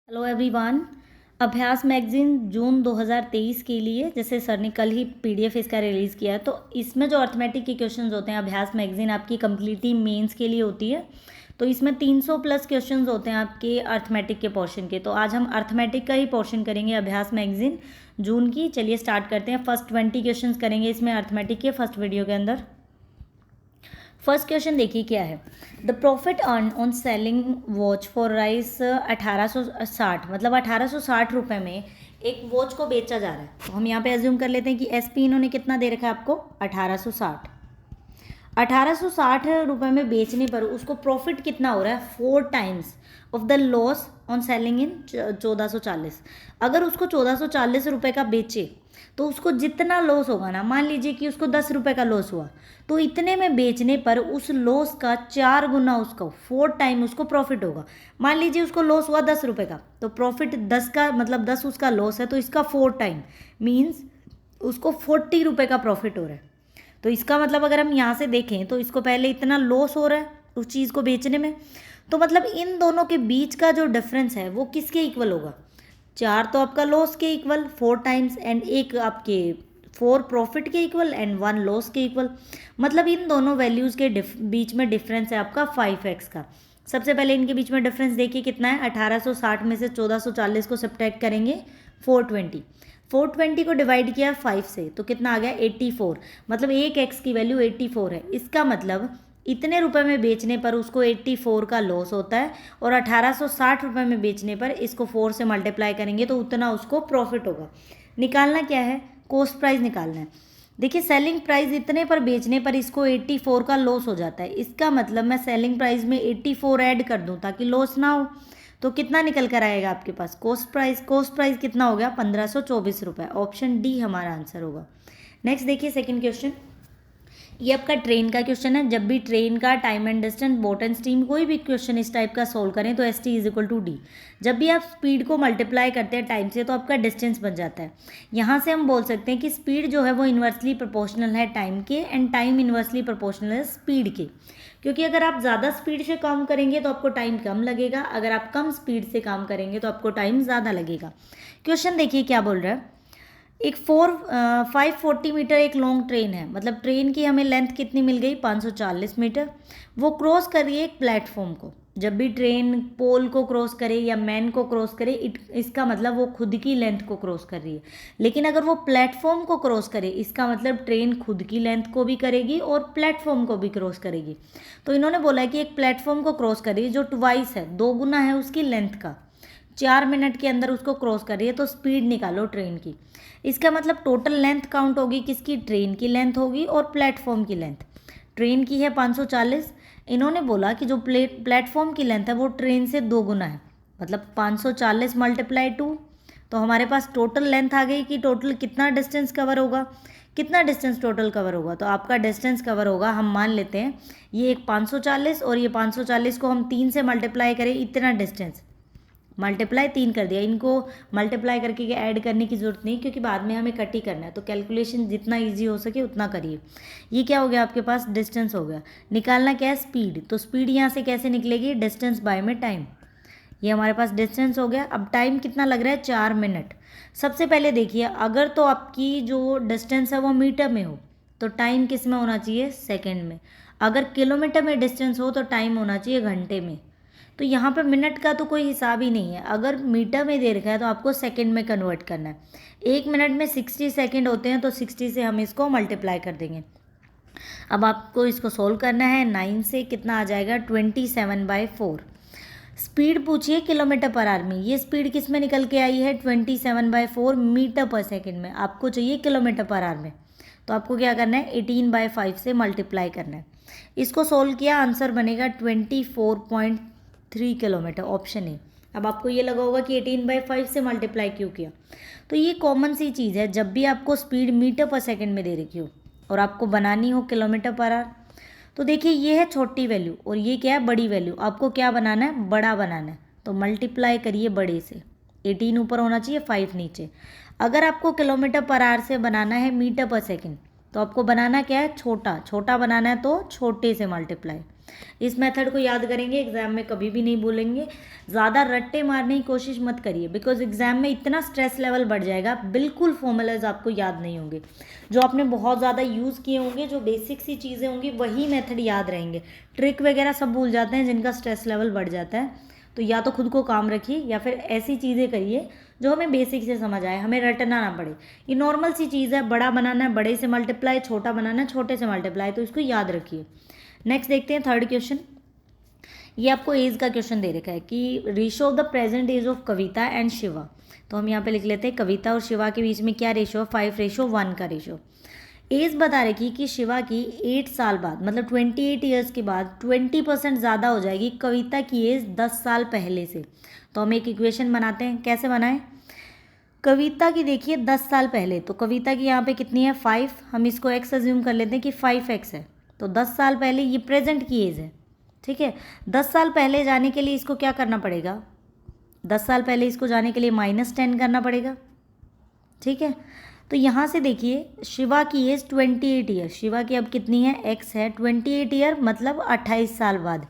Hello everyone. अभ्यास magazine जून 2023 के लिए जैसे सर ने कल ही पीडीएफ इसका रिलीज़ किया है, तो इसमें जो अर्थमेटिक के क्वेश्चंस होते हैं, अभ्यास मैगजीन आपकी कम्प्लीटली मेंस के लिए होती है। तो इसमें 300 प्लस क्वेश्चंस होते हैं आपके अर्थमेटिक के पोर्शन के। तो आज हम अर्थमेटिक का ही पोर्शन करेंगे अभ्यास मैगजीन जून की। चलिए स्टार्ट करते हैं। फर्स्ट 20 क्वेश्चन करेंगे इसमें अर्थमेटिक के फर्स्ट वीडियो के अंदर। फर्स्ट क्वेश्चन देखिए क्या है। The profit earn on selling watch for rice 1860, मतलब 1860 रुपये में एक वॉच को बेचा जा रहा है। तो हम यहाँ पे एज्यूम कर लेते हैं कि एसपी इन्होंने कितना दे रखा है आपको, 1860। 1860 रुपये में बेचने पर उसको प्रॉफिट कितना हो रहा है, 4 times of the loss on selling in 1440। अगर उसको 1440 रुपये का बेचे तो उसको जितना लॉस होगा ना, मान लीजिए कि उसको 10 रुपये का लॉस हुआ, तो इतने में बेचने पर उस लॉस का 4 गुना उसको 4 टाइम उसको प्रॉफिट होगा। मान लीजिए उसको लॉस हुआ 10 रुपये का, तो प्रॉफिट 10 का मतलब 10 उसका लॉस है, तो इसका 4 टाइम मीन्स उसको 40 रुपये का प्रॉफिट हो रहा है। तो इसका मतलब अगर हम यहाँ से देखें तो इसको पहले इतना लॉस हो रहा है उस चीज़ को बेचने में, तो मतलब इन दोनों के बीच का जो डिफरेंस है वो किसके इक्वल होगा, 4 तो आपका लॉस के इक्वल 4 टाइम्स, एंड एक आपके 4 प्रॉफिट के इक्वल एंड 1 लॉस के इक्वल। मतलब इन दोनों वैल्यूज़ के बीच में डिफरेंस है आपका 5x का। सबसे पहले इनके बीच में डिफरेंस देखिए कितना है। 1860 में से 1440 को सब्ट्रैक्ट करेंगे 420 को डिवाइड किया 5 से, तो कितना आ गया 84। मतलब एक x की वैल्यू 84 है। इसका मतलब इतने रुपए में बेचने पर उसको 84 का लॉस होता है, और 1860 रुपये में बेचने पर इसको 4 से मल्टीप्लाई करेंगे तो उतना उसको प्रॉफिट होगा। निकालना क्या है, कॉस्ट प्राइस निकालना है। देखिए सेलिंग प्राइस इतने पर बेचने पर इसको 84 का लॉस हो जाता है। इसका मतलब मैं सेलिंग प्राइस में 84 ऐड कर दूं ताकि लॉस ना हो। तो कितना निकल कर आएगा आपके पास, कॉस्ट प्राइस कितना हो गया, 1524 रुपये। ऑप्शन डी हमारा आंसर होगा। नेक्स्ट देखिए सेकंड क्वेश्चन। ये आपका ट्रेन का क्वेश्चन है। जब भी ट्रेन का time and distance boat and stream कोई भी क्वेश्चन इस टाइप का सोल्व करें तो S T is equal to D. जब भी आप स्पीड को मल्टीप्लाई करते हैं टाइम से तो आपका डिस्टेंस बन जाता है। यहाँ से हम बोल सकते हैं कि स्पीड जो है वो इन्वर्सली प्रोपोर्शनल है टाइम के, एंड टाइम इन्वर्सली प्रोपोर्शनल है स्पीड के। क्योंकि अगर आप ज़्यादा स्पीड से काम करेंगे तो आपको टाइम कम लगेगा, अगर आप कम स्पीड से काम करेंगे तो आपको टाइम ज़्यादा लगेगा। क्वेश्चन देखिए क्या बोल रहा है। एक 540 मीटर एक लॉन्ग ट्रेन है, मतलब ट्रेन की हमें लेंथ कितनी मिल गई, 540 मीटर। वो क्रॉस कर रही है एक प्लेटफॉर्म को। जब भी ट्रेन पोल को क्रॉस करे या मैन को क्रॉस करे, इसका मतलब वो खुद की लेंथ को क्रॉस कर रही है। लेकिन अगर वो प्लेटफॉर्म को क्रॉस करे, इसका मतलब ट्रेन खुद की लेंथ को भी करेगी और प्लेटफॉर्म को भी क्रॉस करेगी। तो इन्होंने बोला है कि एक प्लेटफॉर्म को क्रॉस कर रही है जो ट्वाइस है, 2 गुना है उसकी लेंथ का, 4 मिनट के अंदर उसको क्रॉस कर रही है। तो स्पीड निकालो ट्रेन की। इसका मतलब टोटल लेंथ काउंट होगी किसकी, ट्रेन की लेंथ होगी और प्लेटफॉर्म की लेंथ। ट्रेन की है 540, इन्होंने बोला कि जो प्लेटफॉर्म की लेंथ है वो ट्रेन से 2 गुना है, मतलब 540 मल्टीप्लाई 2। तो हमारे पास टोटल लेंथ आ गई कि टोटल कितना डिस्टेंस कवर होगा, कितना डिस्टेंस टोटल कवर होगा। तो आपका डिस्टेंस कवर होगा, हम मान लेते हैं ये एक 540 और ये 540 को हम 3 से मल्टीप्लाई करें, इतना डिस्टेंस मल्टीप्लाई 3 कर दिया। इनको मल्टीप्लाई करके ऐड करने की ज़रूरत नहीं, क्योंकि बाद में हमें कट ही करना है। तो कैलकुलेशन जितना इजी हो सके उतना करिए। ये क्या हो गया आपके पास, डिस्टेंस हो गया। निकालना क्या है, स्पीड। तो स्पीड यहाँ से कैसे निकलेगी, डिस्टेंस बाय में टाइम। ये हमारे पास डिस्टेंस हो गया। अब टाइम कितना लग रहा है, 4 मिनट। सबसे पहले देखिए, अगर तो आपकी जो डिस्टेंस है वो मीटर में हो तो टाइम किस में होना चाहिए, सेकेंड में। अगर किलोमीटर में डिस्टेंस हो तो टाइम होना चाहिए घंटे में। तो यहाँ पे मिनट का तो कोई हिसाब ही नहीं है। अगर मीटर में दे रखा है तो आपको सेकंड में कन्वर्ट करना है। 1 मिनट में 60 सेकंड होते हैं, तो 60 से हम इसको मल्टीप्लाई कर देंगे। अब आपको इसको सोल्व करना है। 9 से कितना आ जाएगा, 27/4। स्पीड पूछिए किलोमीटर पर आवर में, ये स्पीड किस में निकल के आई है, 27/4 मीटर पर सेकेंड में। आपको चाहिए किलोमीटर पर आवर में, तो आपको क्या करना है, 18/5 से मल्टीप्लाई करना है। इसको सोल्व किया, आंसर बनेगा 24.3 किलोमीटर, ऑप्शन ए। अब आपको ये लगा होगा कि 18/5 से मल्टीप्लाई क्यों किया। तो ये कॉमन सी चीज़ है, जब भी आपको स्पीड मीटर पर सेकंड में दे रखी हो और आपको बनानी हो किलोमीटर पर आवर, तो देखिए ये है छोटी वैल्यू और ये क्या है, बड़ी वैल्यू। आपको क्या बनाना है, बड़ा बनाना है। तो मल्टीप्लाई करिए बड़े से, 18 ऊपर होना चाहिए, 5 नीचे। अगर आपको किलोमीटर पर आवर से बनाना है मीटर पर सेकेंड, तो आपको बनाना क्या है, छोटा। छोटा बनाना है तो छोटे से मल्टीप्लाई। इस मेथड को याद करेंगे, एग्जाम में कभी भी नहीं भूलेंगे। ज़्यादा रट्टे मारने की कोशिश मत करिए, बिकॉज एग्जाम में इतना स्ट्रेस लेवल बढ़ जाएगा, बिल्कुल फॉर्मूलाज आपको याद नहीं होंगे। जो आपने बहुत ज़्यादा यूज़ किए होंगे, जो बेसिक सी चीज़ें होंगी, वही मेथड याद रहेंगे। ट्रिक वगैरह सब भूल जाते हैं जिनका स्ट्रेस लेवल बढ़ जाता है। तो या तो खुद को काम रखिए या फिर ऐसी चीज़ें करिए जो हमें बेसिक से समझ आए, हमें रटना ना पड़े। ये नॉर्मल सी चीज़ है, बड़ा बनाना है बड़े से मल्टीप्लाई, छोटा बनाना है छोटे से मल्टीप्लाई, तो इसको याद रखिए। नेक्स्ट देखते हैं थर्ड क्वेश्चन। ये आपको एज का क्वेश्चन दे रखा है कि ratio of the present age of Kavita and Shiva. तो हम यहाँ पे लिख लेते हैं कविता और शिवा के बीच में क्या रेशियो है, 5:1 का रेशियो। एज बता रखी कि शिवा की 8 साल बाद, मतलब 28 ईयर्स के बाद 20% ज़्यादा हो जाएगी कविता की एज 10 साल पहले से। तो हम एक इक्वेशन बनाते हैं, कैसे बनाएं। कविता की देखिए 10 साल पहले, तो कविता की यहाँ पे कितनी है 5, हम इसको x अज्यूम कर लेते हैं कि 5x है। तो 10 साल पहले ये प्रेजेंट की एज है, ठीक है। 10 साल पहले जाने के लिए इसको क्या करना पड़ेगा, 10 साल पहले इसको जाने के लिए -10 करना पड़ेगा, ठीक है। तो यहाँ से देखिए शिवा की एज 28 ईयर, शिवा की अब कितनी है x है 28 ईयर, मतलब 28 साल बाद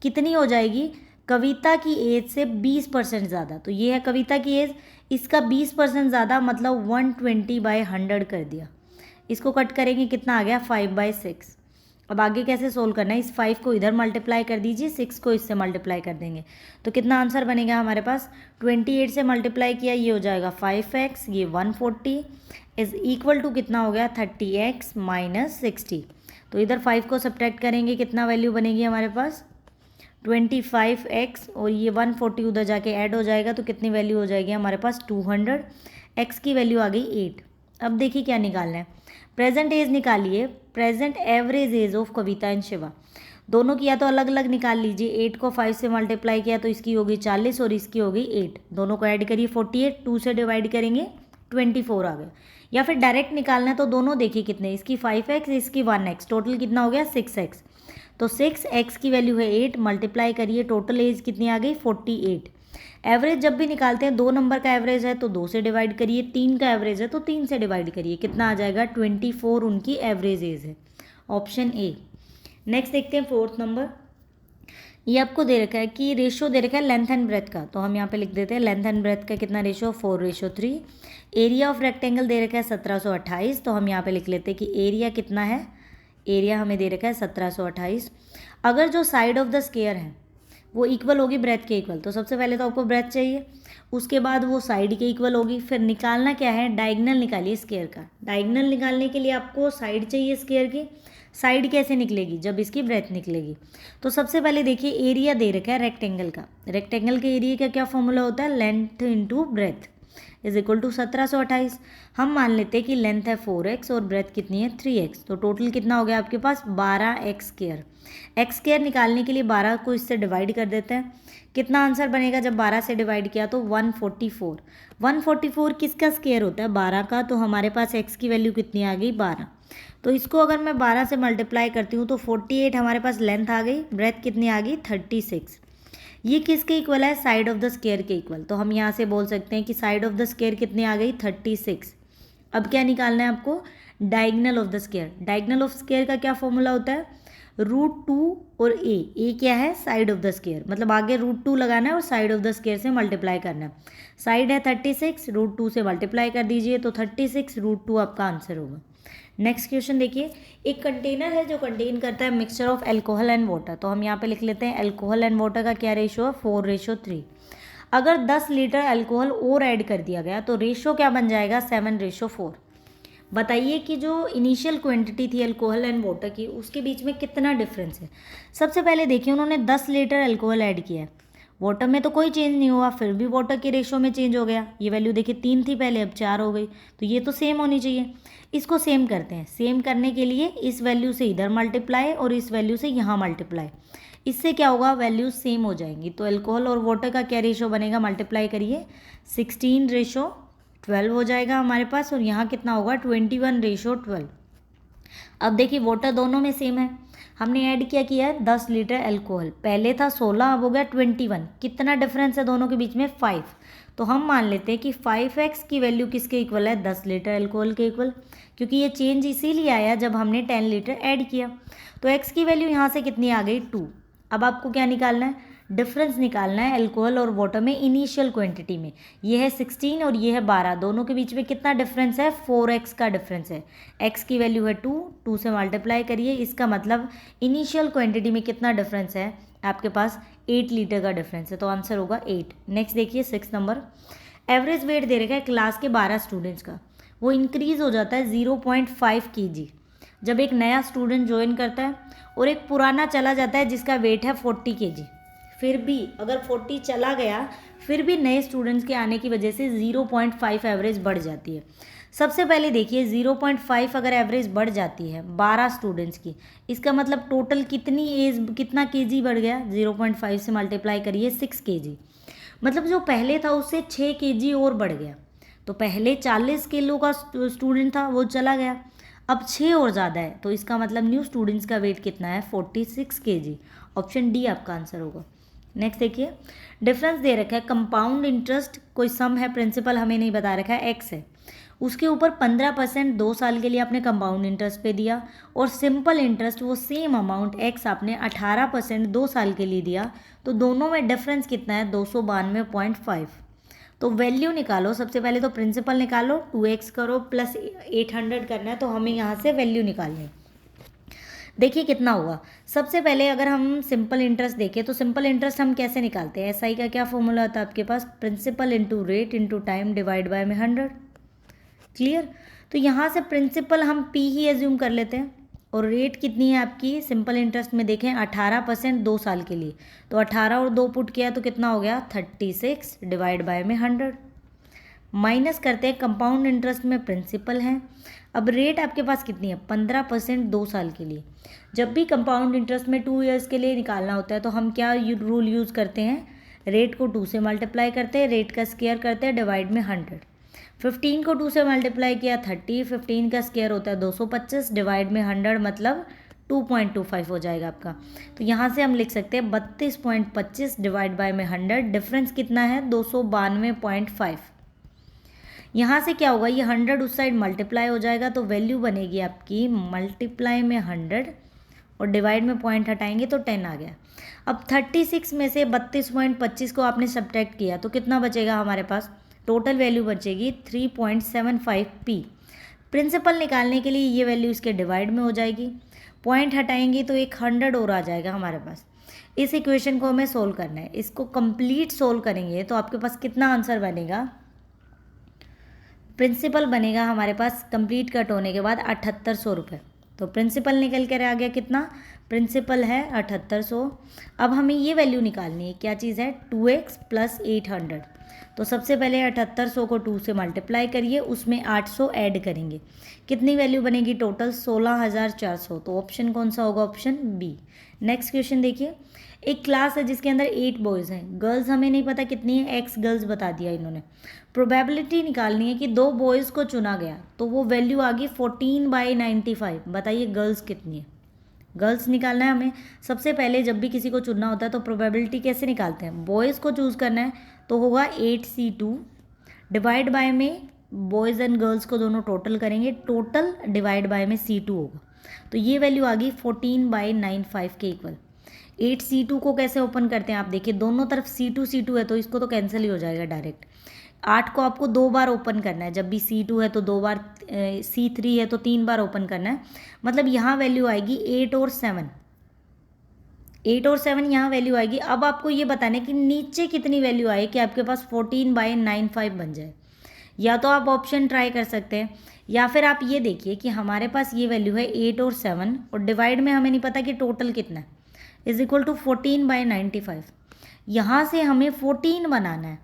कितनी हो जाएगी कविता की एज से 20% ज़्यादा। तो ये है कविता की एज, इसका 20% ज़्यादा मतलब 120/100 कर दिया। इसको कट करेंगे कितना आ गया 5/6। अब आगे कैसे सोल्व करना है, इस 5 को इधर मल्टीप्लाई कर दीजिए, 6 को इससे मल्टीप्लाई कर देंगे। तो कितना आंसर बनेगा हमारे पास, 28 से मल्टीप्लाई किया ये हो जाएगा 5x, ये 140 इज इक्वल टू कितना हो गया 30x - 60। तो इधर 5 को सब्ट्रैक्ट करेंगे, कितना वैल्यू बनेगी हमारे पास 25x, और ये 140 उधर जाके ऐड हो जाएगा, तो कितनी वैल्यू हो जाएगी हमारे पास 200। x की वैल्यू आ गई 8। अब देखिए क्या निकालना है, प्रेजेंट एज निकालिए, present average age of Kavita and Shiva. दोनों की या तो अलग अलग निकाल लीजिए, 8 को 5 से मल्टीप्लाई किया तो इसकी होगी 40 और इसकी होगी 8, दोनों को ऐड करिए 48, 2 से डिवाइड करेंगे 24 आ गया। या फिर डायरेक्ट निकालना है तो दोनों देखिए कितने, इसकी 5x इसकी 1x, टोटल कितना हो गया 6x। तो 6x की वैल्यू है 8, मल्टीप्लाई करिए, टोटल एज कितनी आ गई 48। एवरेज जब भी निकालते हैं 2 नंबर का एवरेज है तो 2 से डिवाइड करिए, 3 का एवरेज है तो 3 से डिवाइड करिए, कितना आ जाएगा 24 उनकी एवरेज एज है, ऑप्शन ए। नेक्स्ट देखते हैं फोर्थ नंबर। ये आपको दे रखा है कि रेशियो दे रखा है लेंथ एंड ब्रेथ का, तो हम यहाँ पे लिख देते हैं लेंथ एंड ब्रेथ का कितना रेशियो 4:3। एरिया ऑफ रेक्टेंगल दे रखा है 1728, तो हम यहाँ पे लिख लेते हैं कि एरिया कितना है, एरिया हमें दे रखा है 1728। अगर जो साइड ऑफ द स्क्वायर है वो इक्वल होगी ब्रेथ के इक्वल, तो सबसे पहले तो आपको ब्रेथ चाहिए, उसके बाद वो साइड के इक्वल होगी। फिर निकालना क्या है, डायगनल निकालिए स्क्वायर का। डायगनल निकालने के लिए आपको साइड चाहिए स्क्वायर की। साइड कैसे निकलेगी, जब इसकी ब्रेथ निकलेगी। तो सबसे पहले देखिए एरिया दे रखा है रेक्टेंगल का, रेक्टेंगल के एरिया का क्या फॉर्मूला होता है, length into breadth is equal to 1728। हम मान लेते हैं कि लेंथ है 4x और ब्रेथ कितनी है 3x, तो टोटल कितना हो गया आपके पास 12x²। x² निकालने के लिए 12 को इससे डिवाइड कर देते हैं, कितना आंसर बनेगा जब 12 से डिवाइड किया तो 144। 144 किसका स्क्वायर होता है 12 का, तो हमारे पास x की वैल्यू कितनी आ गई 12। तो इसको अगर मैं 12 से मल्टीप्लाई करती हूँ तो 48 हमारे पास लेंथ आ गई, ब्रेथ कितनी आ गई 36। ये किसके इक्वल है, साइड ऑफ द स्क्वायर के इक्वल। तो हम यहाँ से बोल सकते हैं कि साइड ऑफ द स्क्वायर कितनी आ गई 36। अब क्या निकालना है आपको, diagonal of the square. Diagonal of square का क्या फॉर्मूला होता है, √2 और ए क्या है साइड ऑफ द स्क्वायर, मतलब आगे √2 लगाना है और साइड ऑफ द स्क्वायर से मल्टीप्लाई करना है। साइड है 36, √2 से मल्टीप्लाई कर दीजिए तो 36 √2 आपका आंसर होगा। नेक्स्ट क्वेश्चन देखिए, एक कंटेनर है जो कंटेन करता है mixture of alcohol and water, तो हम यहाँ पे लिख लेते हैं अल्कोहल एंड वाटर का क्या रेशियो है 4:3। अगर 10 लीटर अल्कोहल और ऐड कर दिया गया तो रेशियो क्या बन जाएगा 7:4। बताइए कि जो इनिशियल क्वांटिटी थी अल्कोहल एंड वाटर की उसके बीच में कितना डिफरेंस है। सबसे पहले देखिए उन्होंने 10 लीटर अल्कोहल ऐड किया है, वाटर में तो कोई चेंज नहीं हुआ, फिर भी वाटर के रेशियो में चेंज हो गया। ये वैल्यू देखिए 3 थी पहले, अब 4 हो गई, तो ये तो सेम होनी चाहिए। इसको सेम करते हैं, सेम करने के लिए इस वैल्यू से इधर मल्टीप्लाई और इस वैल्यू से यहाँ मल्टीप्लाई, इससे क्या होगा वैल्यूज सेम हो जाएंगी। तो अल्कोहल और वाटर का क्या रेशियो बनेगा, मल्टीप्लाई करिए 16:12 हो जाएगा हमारे पास, और यहाँ कितना होगा 21:12। अब देखिए वाटर दोनों में सेम है, हमने ऐड क्या किया है 10 लीटर अल्कोहल, पहले था 16 अब हो गया 21, कितना डिफरेंस है दोनों के बीच में 5। तो हम मान लेते हैं कि 5x की वैल्यू किसके इक्वल है 10 लीटर अल्कोहल के इक्वल, क्योंकि ये चेंज इसीलिए आया जब हमने 10 लीटर ऐड किया। तो x की वैल्यू यहाँ से कितनी आ गई 2। अब आपको क्या निकालना है, डिफरेंस निकालना है अल्कोहल और वाटर में इनिशियल क्वांटिटी में। ये है 16 और ये है 12, दोनों के बीच में कितना डिफरेंस है 4x का डिफरेंस है। x की वैल्यू है 2, 2 से मल्टीप्लाई करिए, इसका मतलब इनिशियल क्वांटिटी में कितना डिफरेंस है आपके पास 8 लीटर का डिफरेंस है, तो आंसर होगा 8। नेक्स्ट देखिए 6 नंबर, एवरेज वेट दे रखा है क्लास के 12 स्टूडेंट्स का, वो इंक्रीज़ हो जाता है 0.5 kg जब एक नया स्टूडेंट ज्वाइन करता है और एक पुराना चला जाता है जिसका वेट है 40 kg। फिर भी अगर 40 चला गया फिर भी नए स्टूडेंट्स के आने की वजह से 0.5 एवरेज बढ़ जाती है। सबसे पहले देखिए 0.5 अगर एवरेज बढ़ जाती है 12 स्टूडेंट्स की, इसका मतलब टोटल कितना केजी बढ़ गया, 0.5 से मल्टीप्लाई करिए 6 kg, मतलब जो पहले था उससे 6 kg और बढ़ गया। तो पहले 40 किलो का स्टूडेंट था वो चला गया, अब 6 और ज़्यादा है, तो इसका मतलब न्यू स्टूडेंट्स का वेट कितना है 46 kg। ऑप्शन डी आपका आंसर होगा। नेक्स्ट देखिए, डिफरेंस दे रखा है कंपाउंड इंटरेस्ट, कोई सम है, प्रिंसिपल हमें नहीं बता रखा है, एक्स है, उसके ऊपर 15% 2 साल के लिए आपने कंपाउंड इंटरेस्ट पे दिया और सिंपल इंटरेस्ट वो सेम अमाउंट एक्स आपने 18% 2 साल के लिए दिया, तो दोनों में डिफरेंस कितना है 292.5। तो वैल्यू निकालो, सबसे पहले तो प्रिंसिपल निकालो, 2x करो प्लस 800 करना है, तो हमें यहाँ से वैल्यू निकालनी है। देखिए कितना हुआ, सबसे पहले अगर हम सिंपल इंटरेस्ट देखें तो सिंपल इंटरेस्ट हम कैसे निकालते हैं, एसआई का क्या फॉर्मूला होता है आपके पास, principal into rate into time divide by में 100। क्लियर, तो यहाँ से प्रिंसिपल हम पी ही एज्यूम कर लेते हैं और रेट कितनी है आपकी सिंपल इंटरेस्ट में देखें 18% 2 साल के लिए, तो 18 और 2 पुट किया तो कितना हो गया 36 डिवाइड बाय में 100। माइनस करते हैं कंपाउंड इंटरेस्ट में प्रिंसिपल है, अब रेट आपके पास कितनी है 15% 2 साल के लिए। जब भी कंपाउंड इंटरेस्ट में 2 इयर्स के लिए निकालना होता है तो हम क्या रूल यूज़ करते हैं, रेट को 2 से मल्टीप्लाई करते हैं, रेट का स्क्वायर करते हैं, डिवाइड में 100। 15 को 2 से मल्टीप्लाई किया 30, 15 का स्क्वायर होता है 225, डिवाइड में 100 मतलब 2.25 हो जाएगा आपका। तो यहाँ से हम लिख सकते हैं 32.25 डिवाइड बाय में 100, डिफरेंस कितना है 292.5। यहाँ से क्या होगा, ये 100 उस साइड मल्टीप्लाई हो जाएगा तो वैल्यू बनेगी आपकी मल्टीप्लाई में 100 और डिवाइड में पॉइंट हटाएंगे तो 10 आ गया। अब 36 में से 32.25 को आपने सब्ट्रैक्ट किया तो कितना बचेगा हमारे पास, टोटल वैल्यू बचेगी 3.75 p। प्रिंसिपल निकालने के लिए ये वैल्यू इसके डिवाइड में हो जाएगी, पॉइंट हटाएंगे तो एक 100 और आ जाएगा हमारे पास। इस इक्वेशन को हमें सोल्व करना है, इसको कंप्लीट सोल्व करेंगे तो आपके पास कितना आंसर बनेगा, प्रिंसिपल बनेगा हमारे पास कंप्लीट कट होने के बाद 7800 रुपये। तो प्रिंसिपल निकल कर आ गया कितना, प्रिंसिपल है 7800। अब हमें ये वैल्यू निकालनी है, क्या चीज़ है 2x प्लस 800। तो सबसे पहले 7800 को 2 से मल्टीप्लाई करिए, उसमें 800 ऐड करेंगे, कितनी वैल्यू बनेगी टोटल 16400। तो ऑप्शन कौन सा होगा, ऑप्शन बी। नेक्स्ट क्वेश्चन देखिए, एक क्लास है जिसके अंदर 8 बॉयज़ हैं, गर्ल्स हमें नहीं पता कितनी है, एक्स गर्ल्स बता दिया इन्होंने। प्रोबेबिलिटी निकालनी है कि 2 बॉयज़ को चुना गया तो वो वैल्यू आ गई 14/95। बताइए गर्ल्स कितनी है, गर्ल्स निकालना है हमें। सबसे पहले जब भी किसी को चुनना होता है तो प्रोबेबिलिटी कैसे निकालते हैं, बॉयज़ को चूज़ करना है तो होगा 8c2 डिवाइड बाय में बॉयज़ एंड गर्ल्स को दोनों टोटल करेंगे, टोटल डिवाइड बाय में c2 होगा, तो ये वैल्यू आ गई 14/95 के इक्वल। 8c2 को कैसे ओपन करते हैं आप देखिए, दोनों तरफ c2 है तो इसको तो कैंसिल ही हो जाएगा डायरेक्ट। 8 को आपको 2 बार ओपन करना है, जब भी c2 है तो 2 बार, c3 है तो 3 बार ओपन करना है, मतलब यहाँ वैल्यू आएगी 8 और 7 यहाँ वैल्यू आएगी। अब आपको ये बताना है कि नीचे कितनी वैल्यू आए कि आपके पास 14/95 बन जाए। या तो आप ऑप्शन ट्राई कर सकते हैं या फिर आप ये देखिए कि हमारे पास ये वैल्यू है 8 और 7 और डिवाइड में हमें नहीं पता कि टोटल कितना है, इज इक्वल टू 14/95। यहाँ से हमें 14 बनाना है,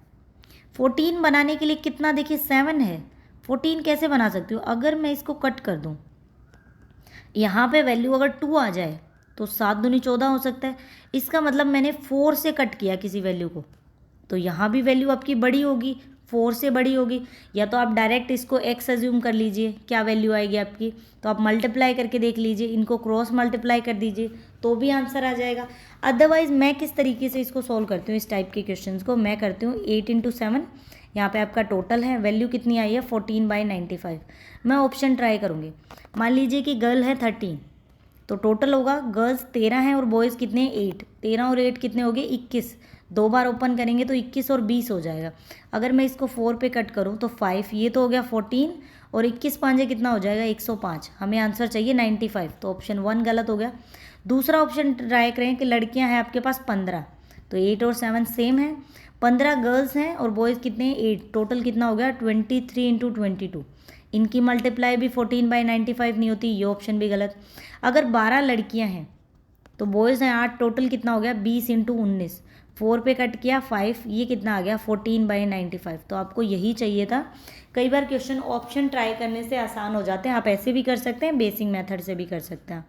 14 बनाने के लिए कितना, देखिए 7 है, 14 कैसे बना सकती हूँ, अगर मैं इसको कट कर दूँ, यहाँ पे वैल्यू अगर 2 आ जाए तो 7 दूनी 14 हो सकता है, इसका मतलब मैंने 4 से कट किया किसी वैल्यू को, तो यहाँ भी वैल्यू आपकी बड़ी होगी, 4 से बड़ी होगी, या तो आप डायरेक्ट इसको x अज्यूम कर लीजिए, क्या वैल्यू आएगी आपकी, तो आप मल्टीप्लाई करके देख लीजिए, इनको क्रॉस मल्टीप्लाई कर दीजिए तो भी आंसर आ जाएगा। अदरवाइज मैं किस तरीके से इसको सॉल्व करती हूँ, इस टाइप के क्वेश्चंस को मैं करती हूँ 8 इंटू 7, यहाँ पे आपका टोटल है, वैल्यू कितनी आई है 14/95। मैं ऑप्शन ट्राई करूँगी। मान लीजिए कि गर्ल है 13, तो टोटल होगा गर्ल्स 13 हैं और बॉयज़ कितने 8, 13 और 8 कितने हो गए 21, 2 बार ओपन करेंगे तो 21 और 20 हो जाएगा। अगर मैं इसको 4 पे कट करूँ तो 5, ये तो हो गया 14 और 21 पाँचे कितना हो जाएगा 105। हमें आंसर चाहिए 95, तो ऑप्शन 1 गलत हो गया। दूसरा ऑप्शन ट्राई करें कि लड़कियां हैं आपके पास 15, तो 8 और 7 सेम है, 15 गर्ल्स हैं और बॉयज़ कितने 8, टोटल कितना हो गया 23 इंटू 22। इनकी मल्टीप्लाई भी 14/95 नहीं होती, ये ऑप्शन भी गलत। अगर 12 लड़कियां हैं तो बॉयज़ हैं 8, टोटल कितना हो गया 20 इंटू 19, 4 पे कट किया 5, ये कितना आ गया 14/95। तो आपको यही चाहिए था। कई बार क्वेश्चन ऑप्शन ट्राई करने से आसान हो जाते हैं, आप ऐसे भी कर सकते हैं, बेसिक मेथड से भी कर सकते हैं।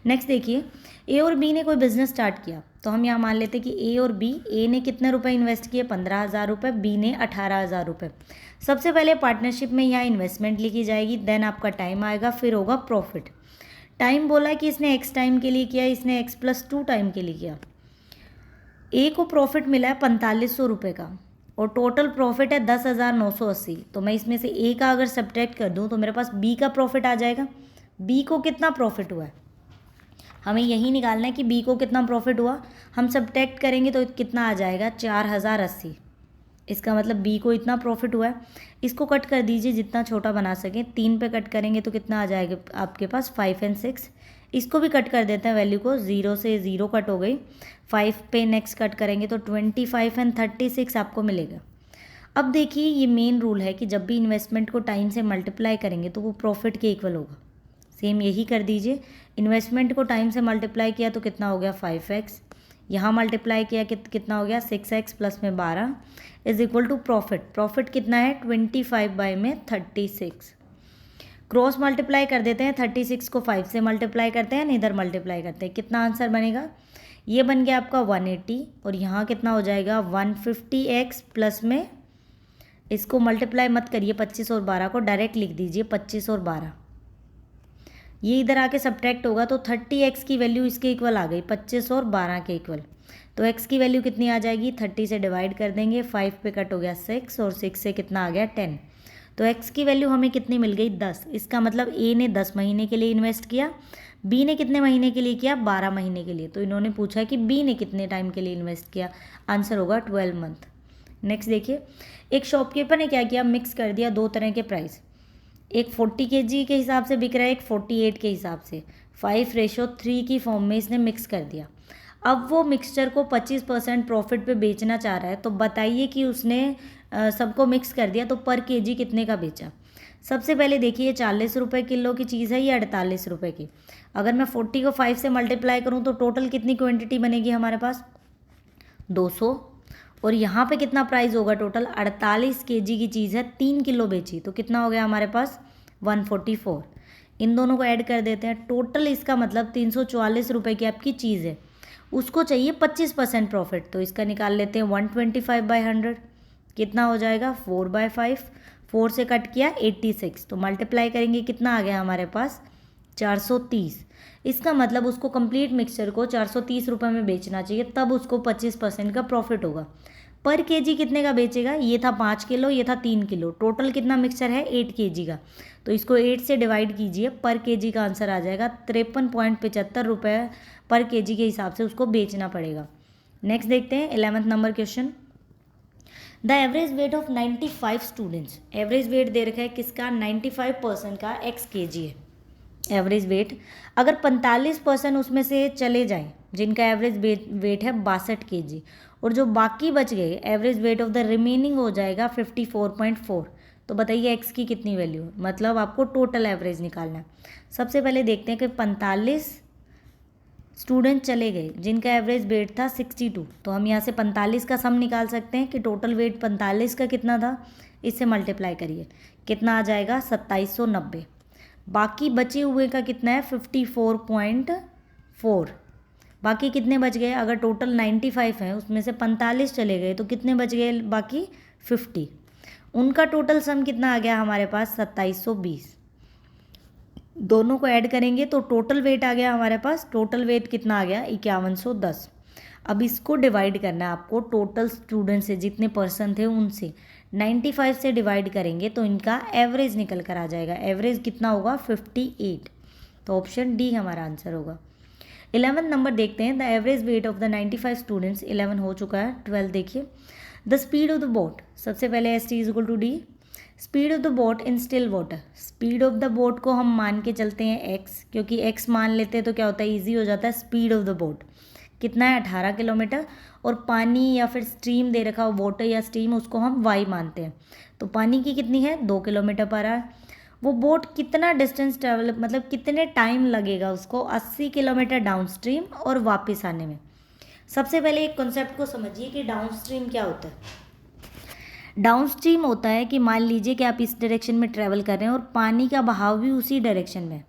नेक्स्ट देखिए, ए और बी ने कोई बिजनेस स्टार्ट किया, तो हम यहाँ मान लेते हैं कि ए और बी, ए ने कितने रुपए इन्वेस्ट किए 15,000 रुपये, बी ने 18,000 रुपये। सबसे पहले पार्टनरशिप में यहाँ इन्वेस्टमेंट लिखी जाएगी, देन आपका टाइम आएगा, फिर होगा प्रॉफिट। टाइम बोला कि इसने एक्स टाइम के लिए किया, इसने x+2 टाइम के लिए किया। ए को प्रॉफिट मिला है 4500 रुपये का और टोटल प्रॉफिट है 10,980। तो मैं इसमें से ए का अगर सब्ट्रैक्ट कर दूं तो मेरे पास बी का प्रॉफिट आ जाएगा। बी को कितना प्रॉफिट हुआ है, हमें यही निकालना है कि बी को कितना प्रॉफिट हुआ। हम सब्ट्रैक्ट करेंगे तो कितना आ जाएगा 4080। इसका मतलब बी को इतना प्रॉफिट हुआ है। इसको कट कर दीजिए जितना छोटा बना सकें, 3 पे कट करेंगे तो कितना आ जाएगा आपके पास 5 और 6। इसको भी कट कर देते हैं, वैल्यू को, 0 से 0 कट हो गई। 5 पे नेक्स्ट कट करेंगे तो 25 और 36 आपको मिलेगा। अब देखिए, ये मेन रूल है कि जब भी इन्वेस्टमेंट को टाइम से मल्टीप्लाई करेंगे तो वो प्रॉफिट के इक्वल होगा। सेम यही कर दीजिए, इन्वेस्टमेंट को टाइम से मल्टीप्लाई किया तो कितना हो गया 5x, यहाँ मल्टीप्लाई किया कितना हो गया 6x प्लस में 12 is equal to profit. Profit कितना है 25/36। क्रॉस मल्टीप्लाई कर देते हैं, 36 को 5 से मल्टीप्लाई करते हैं, इधर मल्टीप्लाई करते हैं, कितना आंसर बनेगा, ये बन गया आपका 180 और यहाँ कितना हो जाएगा 150x प्लस में, इसको मल्टीप्लाई मत करिए 25 और 12 को, डायरेक्ट लिख दीजिए 25 और 12। ये इधर आके सब्ट्रैक्ट होगा तो 30x की वैल्यू इसके इक्वल आ गई, 25 और 12 के इक्वल। तो x की वैल्यू कितनी आ जाएगी, 30 से डिवाइड कर देंगे, 5 पे कट हो गया 6 और 6 से कितना आ गया 10। तो x की वैल्यू हमें कितनी मिल गई 10। इसका मतलब a ने 10 महीने के लिए इन्वेस्ट किया, b ने कितने महीने के लिए किया 12 महीने के लिए। तो इन्होंने पूछा कि b ने कितने टाइम के लिए इन्वेस्ट किया, आंसर होगा 12 मंथ। नेक्स्ट देखिए, एक शॉपकीपर ने क्या किया, मिक्स कर दिया दो तरह के प्राइस, एक 40 kg के हिसाब से बिक रहा है, एक 48 के हिसाब से, 5:3 की फॉर्म में इसने मिक्स कर दिया। अब वो मिक्सचर को 25% प्रॉफिट पे बेचना चाह रहा है, तो बताइए कि उसने सबको मिक्स कर दिया तो पर केजी कितने का बेचा। सबसे पहले देखिए 40 रुपये किलो की चीज़ है, ये 48 रुपये की। अगर मैं 40 को 5 से मल्टीप्लाई करूँ तो टोटल कितनी क्वांटिटी बनेगी हमारे पास 200, और यहाँ पे कितना प्राइस होगा टोटल 48 kg की चीज़ है, 3 किलो बेची तो कितना हो गया हमारे पास 144। इन दोनों को ऐड कर देते हैं, टोटल इसका मतलब 344 रुपये की आपकी चीज़ है, उसको चाहिए 25% प्रॉफिट। तो इसका निकाल लेते हैं 125/100, कितना हो जाएगा 4/5, 4 से कट किया 86, तो मल्टीप्लाई करेंगे कितना आ गया हमारे पास 430। इसका मतलब उसको कंप्लीट मिक्सचर को 430 रुपये में बेचना चाहिए, तब उसको 25% का प्रॉफिट होगा। पर केजी कितने का बेचेगा, ये था 5 किलो, ये था 3 किलो, टोटल कितना मिक्सचर है 8 kg का, तो इसको 8 से डिवाइड कीजिए, पर केजी का आंसर आ जाएगा 53.75 रुपये पर केजी के हिसाब से उसको बेचना पड़ेगा। नेक्स्ट देखते हैं 11th number question. The average weight of 95 students, average weight दे रखा है किसका 95% का x kg है एवरेज वेट। अगर 45% उसमें से चले जाएं जिनका एवरेज वेट है 62 kg, और जो बाकी बच गए average weight of the remaining हो जाएगा 54.4, तो बताइए x की कितनी वैल्यू है, मतलब आपको टोटल एवरेज निकालना है। सबसे पहले देखते हैं कि 45 स्टूडेंट चले गए जिनका एवरेज वेट था 62, तो हम यहाँ से 45 का सम निकाल सकते हैं कि टोटल वेट 45 का कितना था, इससे मल्टीप्लाई करिए कितना आ जाएगा 2790। बाकी बचे हुए का कितना है 54.4। बाकी कितने बच गए, अगर टोटल 95 है उसमें से 45 चले गए तो कितने बच गए बाकी 50, उनका टोटल सम कितना आ गया हमारे पास 2720। दोनों को ऐड करेंगे तो टोटल वेट आ गया हमारे पास, टोटल वेट कितना आ गया 5110। अब इसको डिवाइड करना है आपको टोटल स्टूडेंट से, जितने पर्सन थे उनसे 95 से डिवाइड करेंगे तो इनका एवरेज निकल कर आ जाएगा। एवरेज कितना होगा 58, तो ऑप्शन डी हमारा आंसर होगा। 11 नंबर देखते हैं। The average weight of the 95 students, 11 हो चुका है। 12 देखिए। The speed of the boat, सबसे पहले S T is equal to D. Speed of the boat in still water, speed of the boat को हम मान के चलते हैं एक्स, क्योंकि एक्स मान लेते हैं तो क्या होता है ईजी हो जाता है। स्पीड ऑफ द बोट कितना है 18 किलोमीटर, और पानी या फिर स्ट्रीम दे रखा हो, वाटर या स्ट्रीम, उसको हम वाई मानते हैं। तो पानी की कितनी है 2 किलोमीटर पर है। वो बोट कितना डिस्टेंस ट्रेवल, मतलब कितने टाइम लगेगा उसको 80 किलोमीटर डाउन स्ट्रीम और वापस आने में। सबसे पहले एक कॉन्सेप्ट को समझिए कि डाउन स्ट्रीम क्या होता है। डाउन स्ट्रीम होता है कि मान लीजिए कि आप इस डायरेक्शन में ट्रैवल कर रहे हैं और पानी का बहाव भी उसी डायरेक्शन में,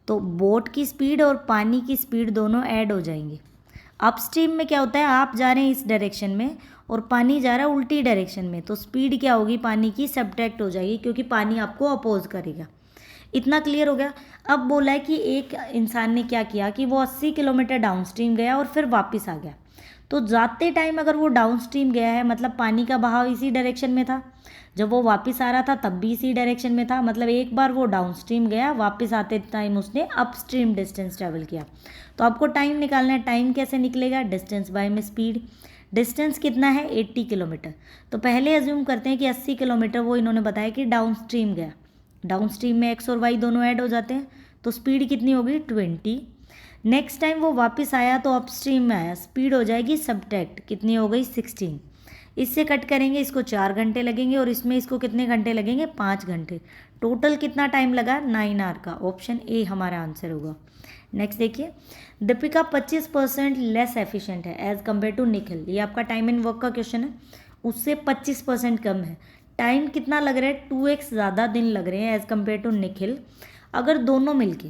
तो बोट की स्पीड और पानी की स्पीड दोनों ऐड हो जाएंगी। अप स्ट्रीम में क्या होता है, आप जा रहे हैं इस डायरेक्शन में और पानी जा रहा है उल्टी डायरेक्शन में, तो स्पीड क्या होगी पानी की सब्ट्रैक्ट हो जाएगी, क्योंकि पानी आपको अपोज करेगा। इतना क्लियर हो गया। अब बोला है कि एक इंसान ने क्या किया कि वो 80 किलोमीटर डाउन स्ट्रीम गया और फिर वापस आ गया। तो जाते टाइम अगर वो डाउन स्ट्रीम गया है मतलब पानी का बहाव इसी डायरेक्शन में था, जब वो वापस आ रहा था तब भी इसी डायरेक्शन में था, मतलब एक बार वो डाउन स्ट्रीम गया, वापस आते टाइम उसने अप स्ट्रीम डिस्टेंस ट्रैवल किया। तो आपको टाइम निकालना है। टाइम कैसे निकलेगा, डिस्टेंस बाय में स्पीड। डिस्टेंस कितना है 80 किलोमीटर। तो पहले अज्यूम करते हैं कि 80 किलोमीटर वो इन्होंने बताया कि डाउन स्ट्रीम गया। डाउन स्ट्रीम में एक्स और वाई दोनों ऐड हो जाते हैं, तो स्पीड कितनी होगी 20। नेक्स्ट टाइम वो वापस आया तो अप स्ट्रीम में आया, स्पीड हो जाएगी सब्ट्रैक्ट, कितनी हो गई 16। इससे कट करेंगे, इसको 4 घंटे लगेंगे और इसमें इसको कितने घंटे लगेंगे 5 घंटे। टोटल कितना टाइम लगा 9 आवर का। ऑप्शन ए हमारा आंसर होगा। नेक्स्ट देखिए। दीपिका 25% लेस एफिशिएंट है एज कम्पेयर टू निखिल। ये आपका टाइम एंड वर्क का क्वेश्चन है। उससे 25% कम है। टाइम कितना लग रहा है 2x ज़्यादा दिन लग रहे हैं एज कम्पेयर टू निखिल। अगर दोनों मिलके,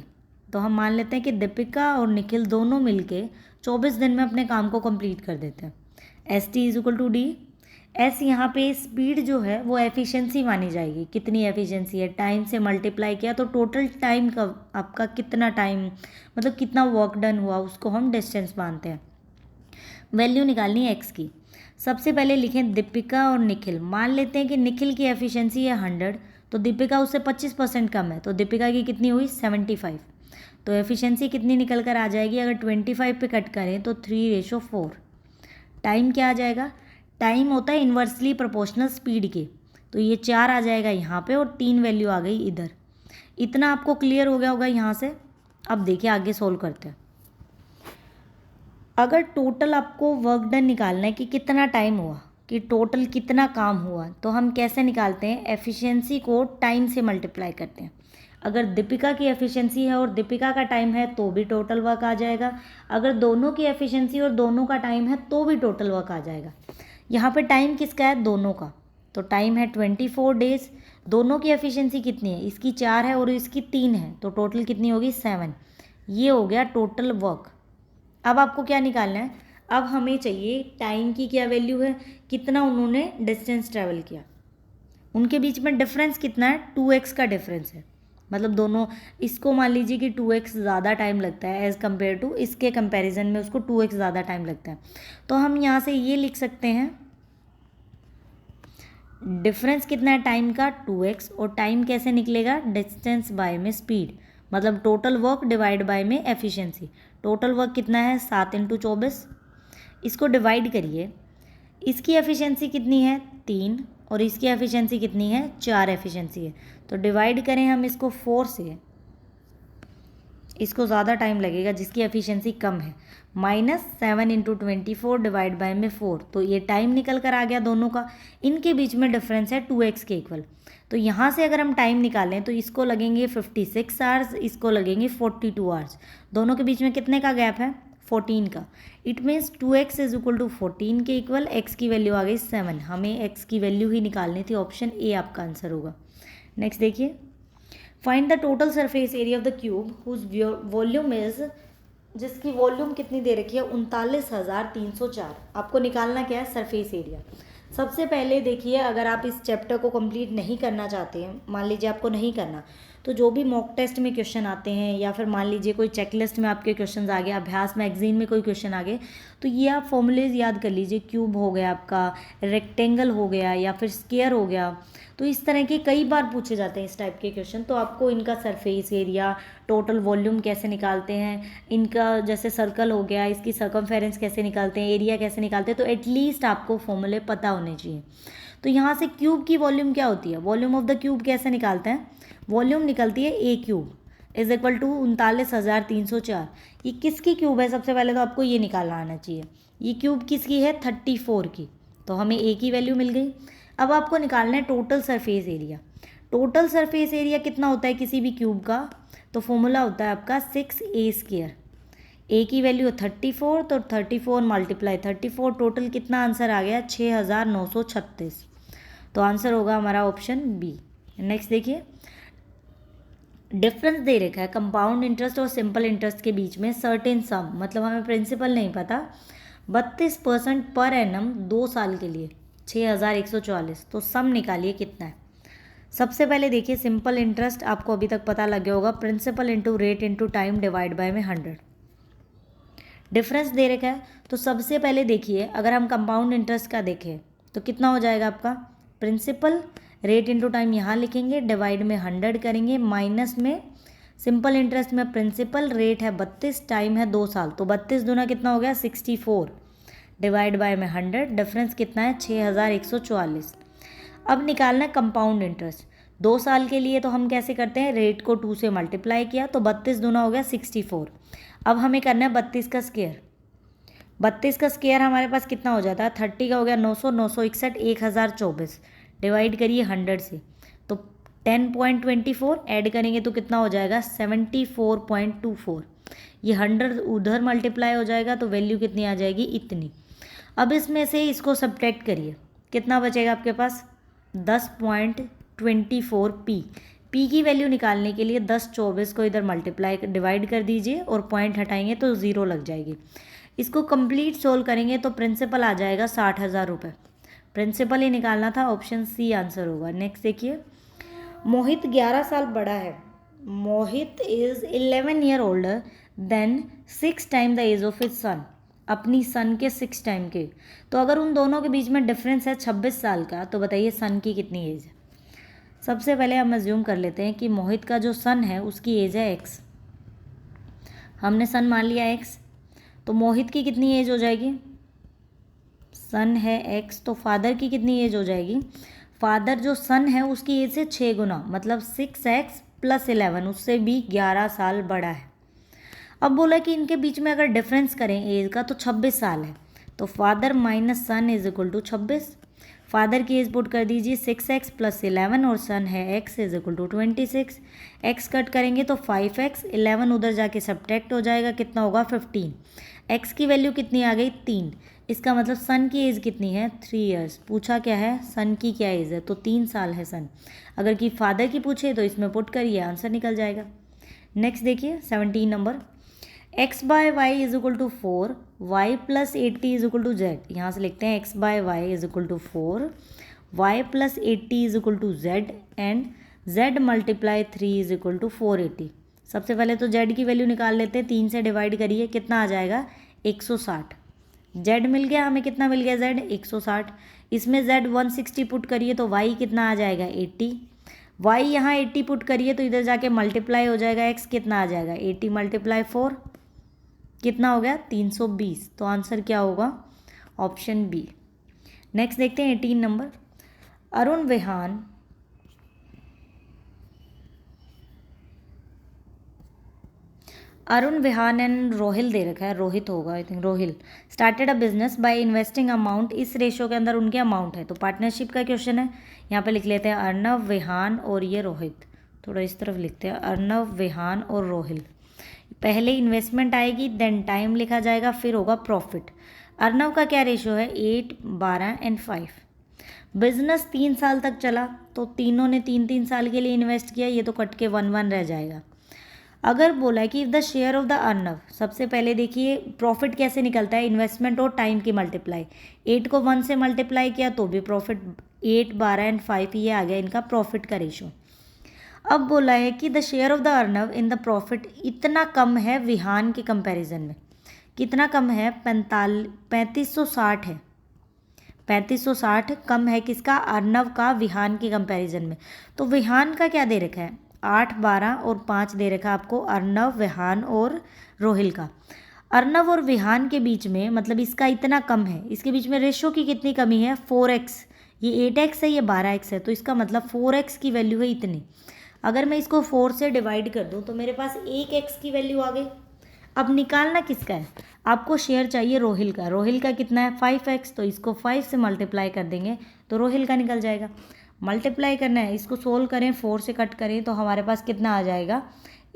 तो हम मान लेते हैं कि दीपिका और निखिल दोनों मिलके 24 दिन में अपने काम को कंप्लीट कर देते हैं। S T is equal to D. S यहाँ पे स्पीड जो है वो एफिशिएंसी मानी जाएगी। कितनी एफिशिएंसी है, टाइम से मल्टीप्लाई किया तो टोटल टाइम का आपका कितना टाइम, मतलब कितना वर्क डन हुआ, उसको हम डिस्टेंस मानते हैं। वैल्यू निकालनी है एक्स की। सबसे पहले लिखें दीपिका और निखिल। मान लेते हैं कि निखिल की एफिशिएंसी है 100, तो दीपिका उससे 25% कम है, तो दीपिका की कितनी हुई 75। तो एफिशिएंसी कितनी निकल कर आ जाएगी, अगर 25 पे कट करें तो 3:4। टाइम क्या आ जाएगा, टाइम होता है इन्वर्सली प्रोपोर्शनल स्पीड के, तो ये 4 आ जाएगा यहाँ पे और 3 वैल्यू आ गई इधर। इतना आपको क्लियर हो गया होगा यहाँ से। अब देखिए आगे सोल्व करते हैं। अगर टोटल आपको वर्क डन निकालना है कि कितना टाइम हुआ, कि टोटल कितना काम हुआ, तो हम कैसे निकालते हैं, एफिशिएंसी को टाइम से मल्टीप्लाई करते हैं। अगर दीपिका की एफिशिएंसी है और दीपिका का टाइम है तो भी टोटल वर्क आ जाएगा। अगर दोनों की एफिशिएंसी और दोनों का टाइम है तो भी टोटल वर्क आ जाएगा। यहाँ पे टाइम किसका है, दोनों का, तो टाइम है 24 डेज। दोनों की एफिशिएंसी कितनी है, इसकी 4 है और इसकी 3 है, तो टोटल कितनी होगी 7। ये हो गया टोटल वर्क। अब आपको क्या निकालना है, अब हमें चाहिए टाइम की क्या वैल्यू है, कितना उन्होंने डिस्टेंस ट्रैवल किया। उनके बीच में डिफरेंस कितना है 2x का डिफरेंस है, मतलब दोनों, इसको मान लीजिए कि 2x ज़्यादा टाइम लगता है एज़ कम्पेयर टू, इसके कंपैरिजन में उसको 2x ज़्यादा टाइम लगता है। तो हम यहाँ से ये लिख सकते हैं डिफरेंस कितना है टाइम का 2x, और टाइम कैसे निकलेगा डिस्टेंस बाय में स्पीड, मतलब टोटल वर्क डिवाइड बाय में एफिशिएंसी। टोटल वर्क कितना है 7 × 24। इसको डिवाइड करिए, इसकी एफिशिएंसी कितनी है 3 और इसकी एफिशिएंसी कितनी है 4 एफिशिएंसी है, तो डिवाइड करें हम इसको 4 से, इसको ज़्यादा टाइम लगेगा जिसकी एफिशिएंसी कम है। -7 × 24 डिवाइड बाय में 4, तो ये टाइम निकल कर आ गया दोनों का। इनके बीच में डिफरेंस है 2x के इक्वल। तो यहाँ से अगर हम टाइम निकालें तो इसको लगेंगे 56 आवर्स, इसको लगेंगे 42 आवर्स। दोनों के बीच में कितने का गैप है 14 का। It means 2x is equal to 14 के इक्वल। x की वैल्यू आ गई 7। हमें x की वैल्यू ही निकालनी थी। ऑप्शन ए आपका आंसर होगा। नेक्स्ट देखिए, find the total surface area of the cube whose volume is, जिसकी वॉल्यूम कितनी दे रखी है 39,304। आपको निकालना क्या है सरफेस एरिया। सबसे पहले देखिए, अगर आप इस चैप्टर को कंप्लीट नहीं करना चाहते हैं, मान लीजिए आपको नहीं करना, तो जो भी मॉक टेस्ट में क्वेश्चन आते हैं या फिर मान लीजिए कोई चेकलिस्ट में आपके क्वेश्चंस आ गए, अभ्यास मैगजीन में कोई क्वेश्चन आ गए, तो ये आप फॉर्मूलेज याद कर लीजिए। क्यूब हो गया आपका, रेक्टेंगल हो गया या फिर स्क्वायर हो गया, तो इस तरह के कई बार पूछे जाते हैं इस टाइप के क्वेश्चन। तो आपको इनका सरफेस एरिया, टोटल वॉल्यूम कैसे निकालते हैं, इनका जैसे सर्कल हो गया, इसकी सर्कमफेरेंस कैसे निकालते हैं, एरिया कैसे निकालते हैं, तो एटलीस्ट आपको फॉर्मूले पता होने चाहिए। तो यहाँ से क्यूब की वॉल्यूम क्या होती है, वॉल्यूम ऑफ द क्यूब कैसे निकालते हैं, वॉल्यूम निकलती है ए क्यूब इज इक्वल टू 39,304। ये किसकी क्यूब है, सबसे पहले तो आपको ये निकालना आना चाहिए। ये क्यूब किसकी है, 34 की, तो हमें ए की वैल्यू मिल गई। अब आपको निकालना है total surface area. Total surface area कितना होता है किसी भी क्यूब का, तो फॉर्मूला होता है आपका 6a²। ए की वैल्यू 34, तो 34 मल्टीप्लाई 34, टोटल कितना आंसर आ गया, 6,936। तो आंसर होगा हमारा ऑप्शन बी। नेक्स्ट देखिए, डिफरेंस दे रखा है कंपाउंड इंटरेस्ट और सिंपल इंटरेस्ट के बीच में सर्टेन सम, मतलब हमें प्रिंसिपल नहीं पता, 32% पर एनम 2 साल के लिए 6,144। तो सम निकालिए कितना है। सबसे पहले देखिए, सिंपल इंटरेस्ट आपको अभी तक पता लग गया होगा, principal into rate into time divide by में 100। डिफरेंस दे रखा है, तो सबसे पहले देखिए अगर हम कंपाउंड इंटरेस्ट का देखें तो कितना हो जाएगा आपका, प्रिंसिपल रेट इंटू टाइम यहाँ लिखेंगे, डिवाइड में 100 करेंगे, माइनस में सिंपल इंटरेस्ट में प्रिंसिपल रेट है 32, टाइम है 2 साल, तो 32 दूना कितना हो गया 64, डिवाइड बाय में 100, डिफरेंस कितना है 6,144। अब निकालना है कंपाउंड इंटरेस्ट 2 साल के लिए, तो हम कैसे करते हैं, रेट को 2 से मल्टीप्लाई किया, तो 32 दूना हो गया 64। अब हमें करना है 32 का स्क्वायर। 32 का स्क्वायर हमारे पास कितना हो जाता है, 30 का हो गया 900, 961, 1024, डिवाइड करिए 100 से, तो 10.24 ऐड करेंगे तो कितना हो जाएगा 74.24। ये 100 उधर मल्टीप्लाई हो जाएगा तो वैल्यू कितनी आ जाएगी, इतनी। अब इसमें से इसको सब्ट्रैक्ट करिए, कितना बचेगा आपके पास 10.24 पी की वैल्यू निकालने के लिए 10 24 को इधर मल्टीप्लाई डिवाइड कर दीजिए और पॉइंट हटाएंगे तो 0 लग जाएगी। इसको कंप्लीट सोल्व करेंगे तो प्रिंसिपल आ जाएगा 60,000 रुपये। प्रिंसिपल ही निकालना था, ऑप्शन सी आंसर होगा। नेक्स्ट देखिए, मोहित 11 साल बड़ा है, Mohit is 11 year older than 6 time the age of his son, अपनी सन के 6 टाइम के। तो अगर उन दोनों के बीच में डिफरेंस है 26 साल का, तो बताइए सन की कितनी एज है। सबसे पहले हम अज्यूम कर लेते हैं कि मोहित का जो सन है उसकी एज है एक्स, हमने सन मान लिया एक्स, तो मोहित की कितनी एज हो जाएगी, सन है एक्स, तो फादर की कितनी एज हो जाएगी, फादर जो सन है उसकी एज से 6 गुना, मतलब 6x + 11, उससे भी 11 साल बड़ा है। अब बोला कि इनके बीच में अगर डिफरेंस करें एज का तो 26 साल है, तो father minus son is equal to 26। Father की एज पुट कर दीजिए 6x + 11 और सन है x is equal to 26। x cut करेंगे तो 5x, 11 उधर जाके सब्ट्रैक्ट हो जाएगा, कितना होगा 15। x की वैल्यू कितनी आ गई 3, इसका मतलब सन की एज कितनी है 3 इयर्स। पूछा क्या है, सन की क्या एज है, तो 3 साल है सन। अगर कि फादर की पूछे तो इसमें पुट करिए, आंसर निकल जाएगा। नेक्स्ट देखिए 17 number, x/y is equal to 4, y + 80 is equal to z। यहाँ से लिखते हैं x/y is equal to 4, y + 80 is equal to z and z × 3 is equal to 480। सबसे पहले तो z की वैल्यू निकाल लेते हैं, 3 से डिवाइड करिए, कितना आ जाएगा 160। z मिल गया हमें, कितना मिल गया z 160। इसमें z 160 पुट करिए तो y कितना आ जाएगा 80। y यहाँ 80 पुट करिए तो इधर जाके मल्टीप्लाई हो जाएगा, x कितना आ जाएगा 80 × 4, कितना हो गया 320। तो आंसर क्या होगा, ऑप्शन बी। नेक्स्ट देखते हैं 18 नंबर, अरुण विहान एंड रोहिल दे रखा है, रोहित होगा I think, Rohail started a business by investing amount, इस रेशो के अंदर उनके अमाउंट है, तो पार्टनरशिप का क्वेश्चन है। यहाँ पे लिख लेते हैं अर्णव, विहान और ये रोहित, थोड़ा इस तरफ लिखते हैं अर्णव, विहान और रोहिल। पहले इन्वेस्टमेंट आएगी, देन टाइम लिखा जाएगा, फिर होगा प्रॉफिट। अर्णव का क्या रेशो है 8, 12 एंड 5। बिजनेस 3 साल तक चला, तो तीनों ने 3-3 साल के लिए इन्वेस्ट किया, ये तो कट के 1-1 रह जाएगा। अगर बोला है कि if the share of the Arnav, सबसे पहले देखिए प्रॉफिट कैसे निकलता है, इन्वेस्टमेंट और टाइम की मल्टीप्लाई। 8 को 1 से मल्टीप्लाई किया तो भी प्रॉफिट, 8, 12 एंड 5 ये आ गया इनका प्रॉफिट का रेशो। अब बोला है कि the share of the Arnav in the profit इतना कम है विहान के कंपैरिजन में। कितना कम है? 3560 है। 3560 कम है किसका? अर्नव का विहान के कंपैरिजन में। तो विहान का क्या दे रखा है? 8, 12 और 5 दे रखा है आपको, अर्नव, विहान और रोहिल का। अर्नव और विहान के बीच में, मतलब इसका इतना कम है, इसके बीच में रेशो की कितनी कमी है? 4x। ये 8x है, ये 12x है, तो इसका मतलब 4x की वैल्यू है इतनी। अगर मैं इसको 4 से डिवाइड कर दूं तो मेरे पास 1x की वैल्यू आ गई। अब निकालना किसका है? आपको शेयर चाहिए रोहिल का। रोहिल का कितना है? 5x, तो इसको 5 से मल्टीप्लाई कर देंगे तो रोहिल का निकल जाएगा। मल्टीप्लाई करना है, इसको सोल्व करें, 4 से कट करें तो हमारे पास कितना आ जाएगा?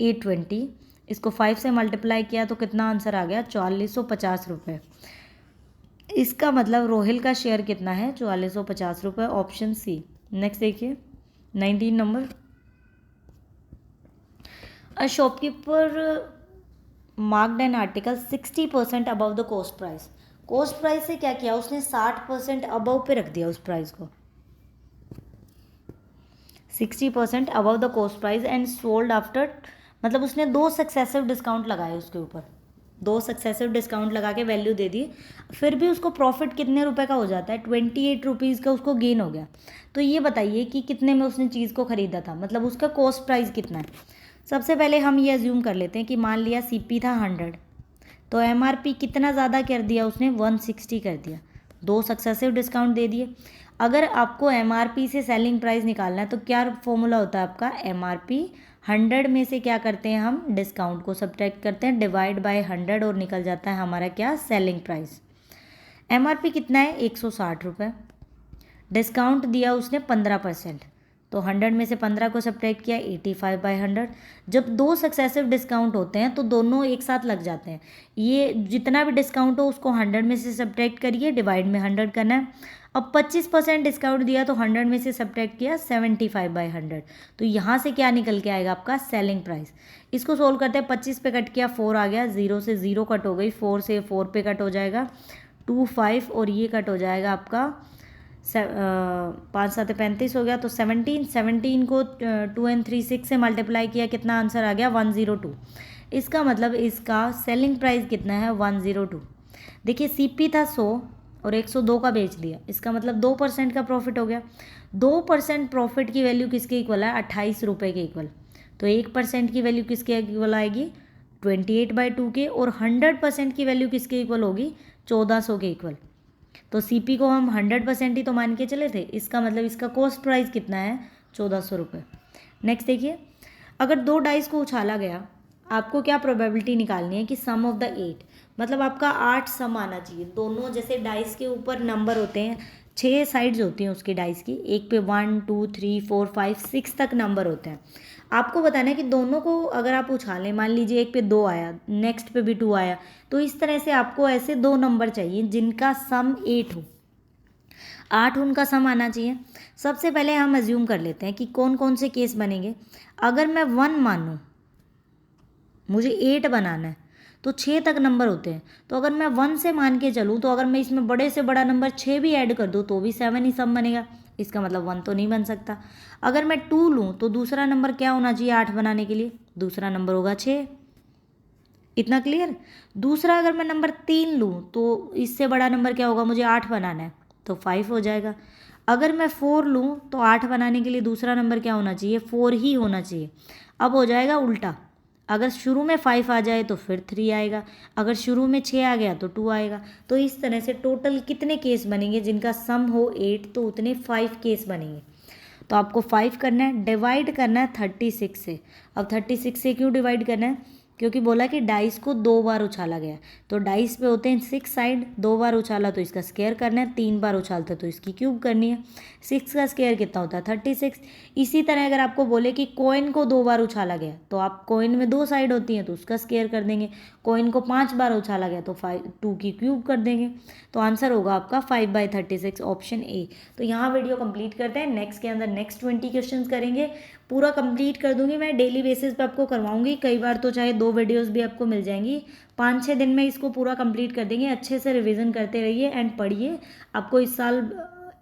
820। इसको 5 से मल्टीप्लाई किया तो कितना आंसर आ गया? 4450 रुपये। इसका मतलब रोहिल का शेयर कितना है? 4450 रुपये, ऑप्शन सी। नेक्स्ट देखिए 19 number. A shopkeeper marked an article 60% above the cost price. Cost price से क्या किया उसने? 60% अबव पे रख दिया उस प्राइस को, 60% above the cost price and sold after, मतलब उसने 2 सक्सेसिव डिस्काउंट लगाए उसके ऊपर, 2 सक्सेसिव डिस्काउंट लगा के वैल्यू दे दी। फिर भी उसको प्रॉफिट कितने रुपए का हो जाता है? 28 रुपीज़ का उसको गेन हो गया। तो ये बताइए कि कितने में उसने चीज़ को ख़रीदा था, मतलब उसका कॉस्ट प्राइस कितना है। सबसे पहले हम ये अज्यूम कर लेते हैं कि मान लिया सीपी था 100, तो एमआरपी कितना ज़्यादा कर दिया उसने? 160 कर दिया, 2 सक्सेसिव डिस्काउंट दे दिए। अगर आपको एमआरपी से सेलिंग प्राइस निकालना है तो क्या फॉर्मूला होता है आपका? एमआरपी 100 में से क्या करते हैं हम? डिस्काउंट को सब्ट्रैक्ट करते हैं, डिवाइड बाय 100 और निकल जाता है हमारा क्या? Selling price. एमआरपी कितना है? 160 रुपये। डिस्काउंट दिया उसने 15%, तो 100 में से 15 को सब्ट्रैक्ट किया, 85/100। जब 2 सक्सेसिव डिस्काउंट होते हैं तो दोनों एक साथ लग जाते हैं। ये जितना भी डिस्काउंट हो उसको 100 में से सब्ट्रैक्ट करिए, डिवाइड में 100 करना है। अब 25% डिस्काउंट दिया तो 100 में से सब्ट्रैक्ट किया, 75/100। तो यहाँ से क्या निकल के आएगा आपका? Selling price. इसको सोल्व करते हैं, 25 पे कट किया 4 आ गया, 0 से 0 कट हो गई, 4 से 4 पे कट हो जाएगा 2, 5 और ये कट हो जाएगा आपका 5, 7 35 हो गया, तो 17 को 2 and 3 6 से मल्टीप्लाई किया, कितना आंसर आ गया? 102। इसका मतलब इसका सेलिंग प्राइस कितना है? 102। देखिए सीपी था 100 और 102 का बेच दिया, इसका मतलब 2% का प्रॉफिट हो गया। 2% प्रॉफिट की वैल्यू किसके इक्वल है? 28 रुपये के इक्वल। तो 1% की वैल्यू किसके इक्वल आएगी? 28/2 के। और 100% की वैल्यू किसके इक्वल होगी? 1400 के इक्वल। तो सीपी को हम 100% ही तो मान के चले थे, इसका मतलब इसका कॉस्ट प्राइस कितना है? 1400 रुपये। नेक्स्ट देखिए, अगर 2 डाइस को उछाला गया, आपको क्या प्रोबेबिलिटी निकालनी है कि सम ऑफ द 8, मतलब आपका 8 सम आना चाहिए। दोनों जैसे डाइस के ऊपर नंबर होते हैं, 6 साइड्स होती हैं उसकी डाइस की, एक पे 1 2 3 4 5 6 तक नंबर होते हैं। आपको बताना है कि दोनों को अगर आप उछालें, मान लीजिए एक पे 2 आया, नेक्स्ट पे भी 2 आया, तो इस तरह से आपको ऐसे 2 नंबर चाहिए जिनका सम 8 हो, 8 उनका सम आना चाहिए। सबसे पहले हम अज्यूम कर लेते हैं कि कौन कौन से केस बनेंगे। अगर मैं 1 मानूँ, मुझे 8 बनाना है, तो 6 तक नंबर होते हैं। तो अगर मैं 1 से मान के चलूँ, तो अगर मैं इसमें बड़े से बड़ा नंबर 6 भी ऐड कर दूँ तो भी 7 ही सम बनेगा, इसका मतलब 1 तो नहीं बन सकता। अगर मैं 2 लूँ तो दूसरा नंबर क्या होना चाहिए 8 बनाने के लिए? दूसरा नंबर होगा 6। इतना क्लियर? दूसरा अगर मैं नंबर 3 लूँ तो इससे बड़ा नंबर क्या होगा? मुझे 8 बनाना है, तो 5 हो जाएगा। अगर मैं 4 लूँ तो 8 बनाने के लिए दूसरा नंबर क्या होना चाहिए? 4 ही होना चाहिए। अब हो जाएगा उल्टा, अगर शुरू में 5 आ जाए तो फिर 3 आएगा, अगर शुरू में 6 आ गया तो 2 आएगा। तो इस तरह से टोटल कितने केस बनेंगे जिनका सम हो 8, तो उतने 5 केस बनेंगे। तो आपको 5 करना है, डिवाइड करना है 36 से। अब 36 से क्यों डिवाइड करना है? क्योंकि बोला कि डाइस को 2 बार उछाला गया, तो डाइस पे होते हैं 6 साइड, 2 बार उछाला तो इसका स्क्वायर करना है, 3 बार उछालते तो इसकी क्यूब करनी है। 6 का स्क्वायर कितना होता है? 36। इसी तरह अगर आपको बोले कि कॉइन को 2 बार उछाला गया, तो आप कॉइन में 2 साइड होती हैं तो उसका स्क्वायर कर देंगे। कॉइन को 5 बार उछाला गया तो 2 की क्यूब कर देंगे। तो आंसर होगा आपका 5/36, ऑप्शन ए। तो यहाँ वीडियो कंप्लीट करते हैं। नेक्स्ट के अंदर नेक्स्ट 20 क्वेश्चन करेंगे। पूरा कंप्लीट कर दूंगी। मैं डेली बेसिस पे आपको करवाऊंगी, कई बार तो चाहे 2 वीडियोस भी आपको मिल जाएंगी। 5-6 दिन में इसको पूरा कंप्लीट कर देंगे। अच्छे से रिवीजन करते रहिए एंड पढ़िए। आपको इस साल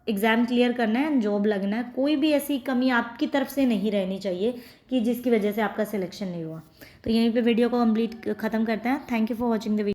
एग्ज़ाम क्लियर करना है, जॉब लगना है। कोई भी ऐसी कमी आपकी तरफ से नहीं रहनी चाहिए कि जिसकी वजह से आपका सिलेक्शन नहीं हुआ। तो यहीं पे वीडियो को कंप्लीट ख़त्म करते हैं। Thank you for watching the video.